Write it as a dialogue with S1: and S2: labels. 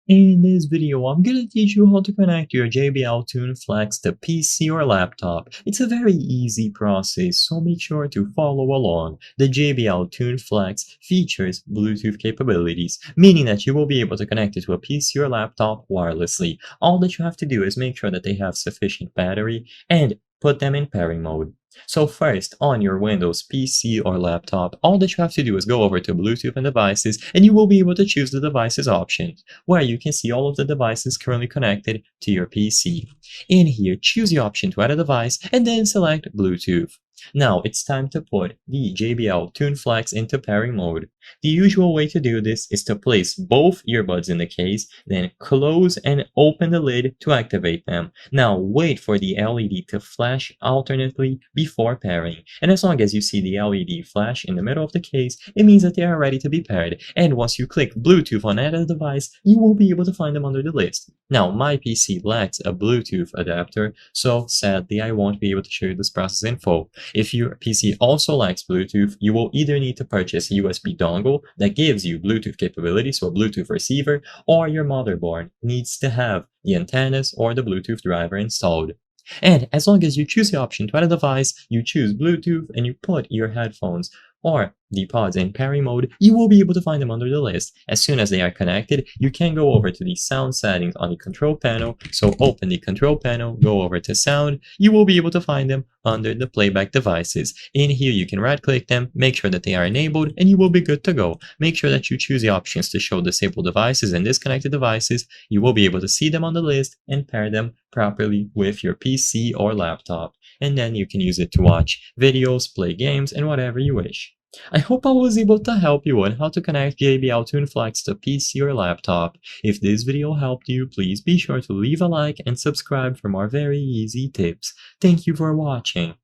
S1: In this video, I'm gonna teach you how to connect your JBL Tune Flex to PC or laptop. It's a very easy process, so make sure to follow along. The JBL Tune Flex features Bluetooth capabilities, meaning that you will be able to connect it to a PC or laptop wirelessly. All that you have to do is make sure that they have sufficient battery and put them in pairing mode. So first, on your Windows PC or laptop, all that you have to do is go over to Bluetooth and devices, and you will be able to choose the devices option, where you can see all of the devices currently connected to your PC. In here, choose the option to add a device, and then select Bluetooth. Now it's time to put the JBL Tune Flex into pairing mode. The usual way to do this is to place both earbuds in the case, then close and open the lid to activate them. Now wait for the LED to flash alternately before pairing, and as long as you see the LED flash in the middle of the case, it means that they are ready to be paired, and once you click Bluetooth on add a device, you will be able to find them under the list. Now my PC lacks a Bluetooth adapter, so sadly I won't be able to show you this process in full. If your PC also lacks Bluetooth, you will either need to purchase a USB dongle that gives you Bluetooth capability, so a Bluetooth receiver, or your motherboard needs to have the antennas or the Bluetooth driver installed. And as long as you choose the option to add a device, you choose Bluetooth, and you put your headphones or the pods in pairing mode, you will be able to find them under the list. As soon as they are connected, you can go over to the sound settings on the control panel. So open the control panel, go over to sound, you will be able to find them under the playback devices. In here, you can right click them, make sure that they are enabled, and you will be good to go. Make sure that you choose the options to show disabled devices and disconnected devices. You will be able to see them on the list and pair them properly with your PC or laptop. And then you can use it to watch videos, play games, and whatever you wish. I hope I was able to help you on how to connect JBL Tune Flex to PC or laptop. If this video helped you, please be sure to leave a like and subscribe for more very easy tips. Thank you for watching.